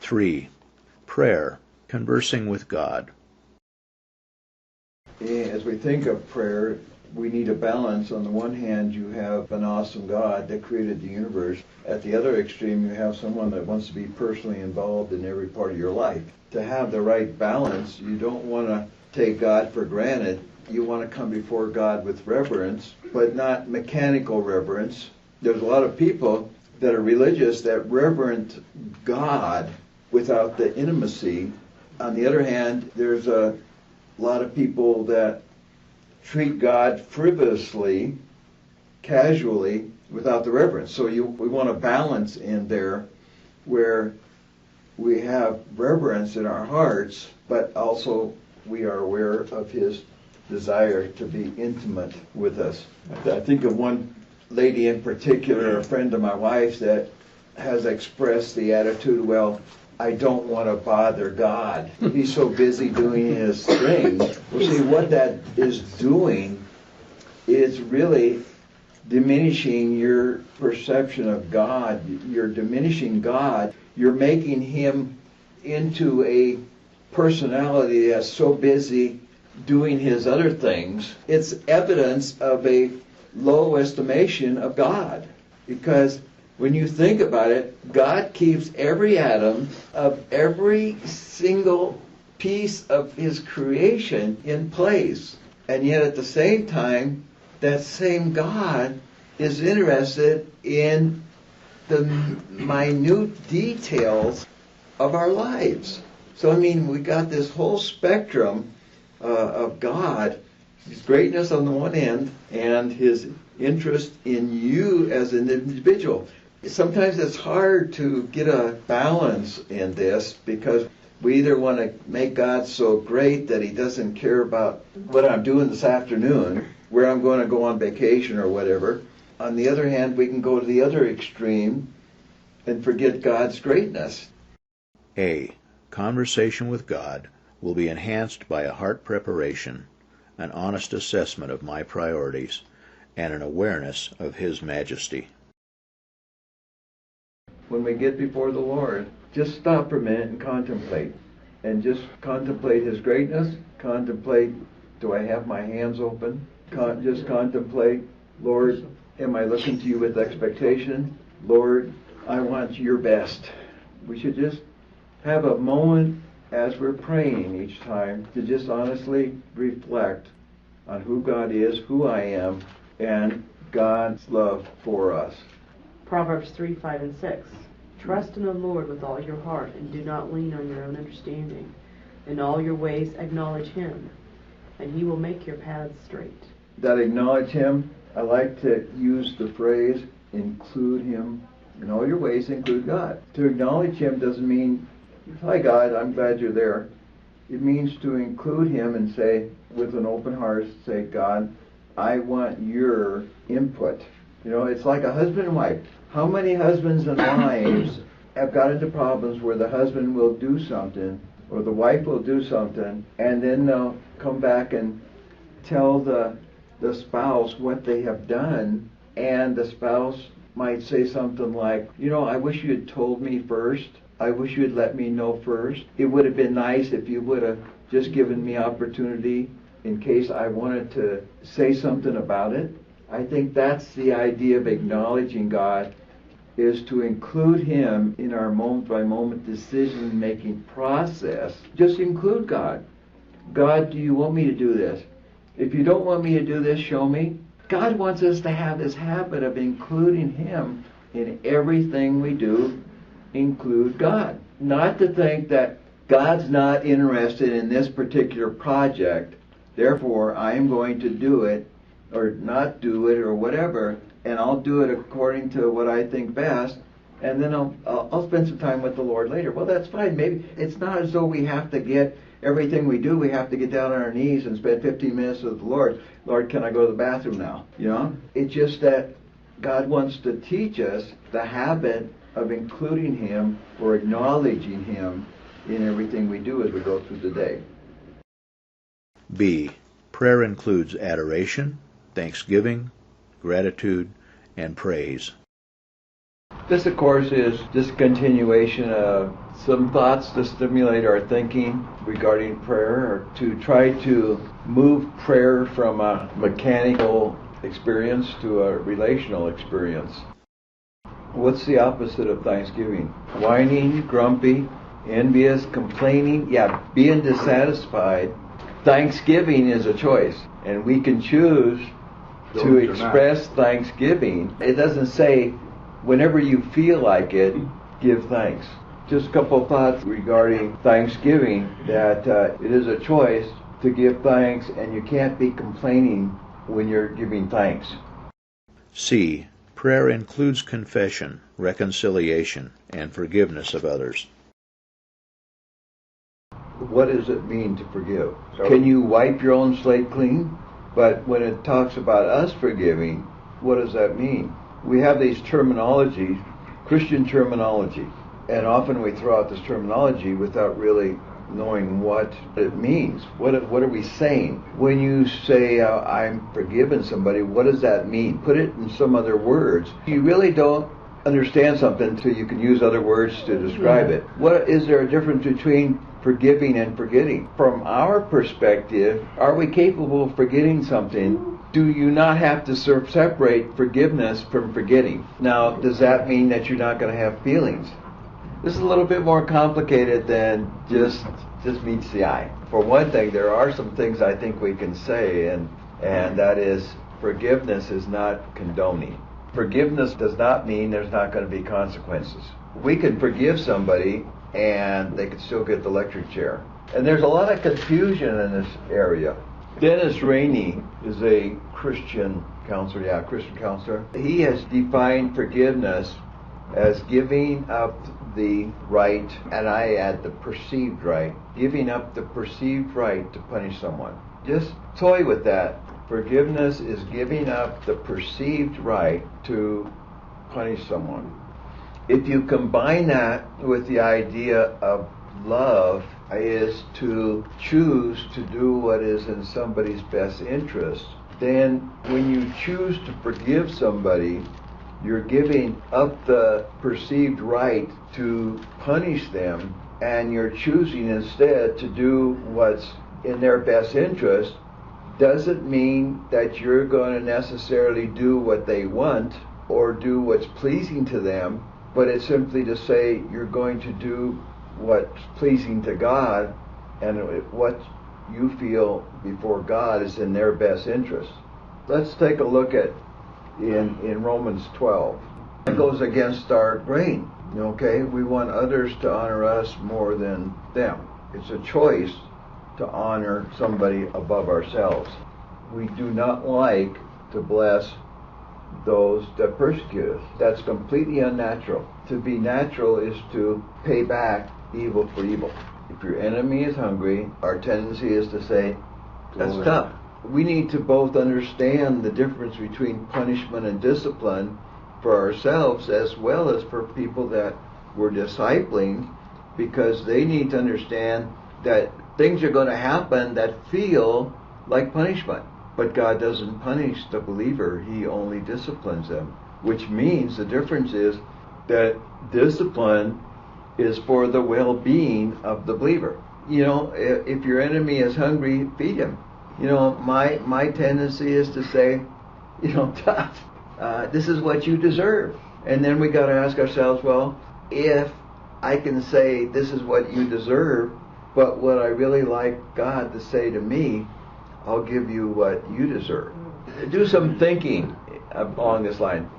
3. Prayer, conversing with God. As we think of prayer, we need a balance. On the one hand, you have an awesome God that created the universe. At the other extreme, you have someone that wants to be personally involved in every part of your life. To have the right balance, you don't want to take God for granted. You want to come before God with reverence, but not mechanical reverence. There's a lot of people that are religious that reverent God without the intimacy. On the other hand, there's a lot of people that treat God frivolously, casually, without the reverence. So we want a balance in there where we have reverence in our hearts, but also we are aware of His desire to be intimate with us. I think of one lady in particular, a friend of my wife's, that has expressed the attitude, well, I don't want to bother God. He's so busy doing His thing. Well, see, what that is doing is really diminishing your perception of God. You're diminishing God. You're making Him into a personality that's so busy doing His other things. It's evidence of a low estimation of God. Because when you think about it, God keeps every atom of every single piece of His creation in place. And yet at the same time, that same God is interested in the minute details of our lives. So, I mean, we got this whole spectrum of God, His greatness on the one end, and His interest in you as an individual. Sometimes it's hard to get a balance in this because we either want to make God so great that He doesn't care about what I'm doing this afternoon, where I'm going to go on vacation or whatever. On the other hand, we can go to the other extreme and forget God's greatness. A. Conversation with God will be enhanced by a heart preparation, an honest assessment of my priorities, and an awareness of His majesty. When we get before the Lord, just stop for a minute and contemplate. And just contemplate His greatness. Contemplate, do I have my hands open? Just contemplate, Lord, am I looking to You with expectation? Lord, I want Your best. We should just have a moment as we're praying each time to just honestly reflect on who God is, who I am, and God's love for us. Proverbs 3, 5, and 6. Trust in the Lord with all your heart, and do not lean on your own understanding. In all your ways acknowledge Him, and He will make your paths straight. That acknowledge Him, I like to use the phrase, include Him. In all your ways, include God. To acknowledge Him doesn't mean, hi God, I'm glad you're there. It means to include Him and say, with an open heart, say, God, I want Your input. You know, it's like a husband and wife. How many husbands and wives have got into problems where the husband will do something or the wife will do something and then they'll come back and tell the spouse what they have done, and the spouse might say something like, you know, I wish you had told me first. I wish you had let me know first. It would have been nice if you would have just given me opportunity in case I wanted to say something about it. I think that's the idea of acknowledging God, is to include Him in our moment-by-moment decision-making process. Just include God. God, do You want me to do this? If You don't want me to do this, show me. God wants us to have this habit of including Him in everything we do. Include God. Not to think that God's not interested in this particular project, therefore I am going to do it or not do it or whatever, and I'll do it according to what I think best, and then I'll spend some time with the Lord later. Well, that's fine. Maybe it's not as though we have to get everything we do, we have to get down on our knees and spend 15 minutes with the Lord. Lord, can I go to the bathroom now? You know? It's just that God wants to teach us the habit of including Him or acknowledging Him in everything we do as we go through the day. B. Prayer includes adoration, thanksgiving, gratitude, and praise. This, of course, is just a continuation of some thoughts to stimulate our thinking regarding prayer, or to try to move prayer from a mechanical experience to a relational experience. What's the opposite of thanksgiving? Whining, grumpy, envious, complaining, being dissatisfied. Thanksgiving is a choice, and we can choose to express thanksgiving. It doesn't say whenever you feel like it, give thanks. Just a couple of thoughts regarding thanksgiving, that it is a choice to give thanks, and you can't be complaining when you're giving thanks. C. Prayer includes confession, reconciliation, and forgiveness of others. What does it mean to forgive? Can you wipe your own slate clean? But when it talks about us forgiving, what does that mean? We have these terminologies, Christian terminology, and often we throw out this terminology without really knowing what it means. What are we saying? When you say, I'm forgiving somebody, what does that mean? Put it in some other words. You really don't understand something until you can use other words to describe it. What is there a difference between forgiving and forgetting? From our perspective, are we capable of forgetting something? Do you not have to separate forgiveness from forgetting? Now, does that mean that you're not going to have feelings? This is a little bit more complicated than just meets the eye. For one thing, there are some things I think we can say, and that is, forgiveness is not condoning. Forgiveness does not mean there's not going to be consequences. We can forgive somebody and they could still get the electric chair. And there's a lot of confusion in this area. Dennis Rainey is a Christian counselor. He has defined forgiveness as giving up the right, and I add the perceived right, giving up the perceived right to punish someone. Just toy with that. Forgiveness is giving up the perceived right to punish someone. If you combine that with the idea of love is to choose to do what is in somebody's best interest, then when you choose to forgive somebody, you're giving up the perceived right to punish them, and you're choosing instead to do what's in their best interest. Doesn't mean that you're going to necessarily do what they want or do what's pleasing to them, but it's simply to say you're going to do what's pleasing to God, and what you feel before God is in their best interest. Let's take a look at in Romans 12. It goes against our grain. Okay, we want others to honor us more than them. It's a choice to honor somebody above ourselves. We do not like to bless those that persecute us. That's completely unnatural. To be natural is to pay back evil for evil. If your enemy is hungry, our tendency is to say, that's tough. We need to both understand the difference between punishment and discipline for ourselves as well as for people that we're discipling, because they need to understand that things are going to happen that feel like punishment. But God doesn't punish the believer, He only disciplines them, which means the difference is that discipline is for the well-being of the believer. If your enemy is hungry, feed him. My tendency is to say, tough, this is what you deserve. And then we got to ask ourselves, well, if I can say this is what you deserve, but what I really like God to say to me, I'll give you what you deserve. Do some thinking along this line.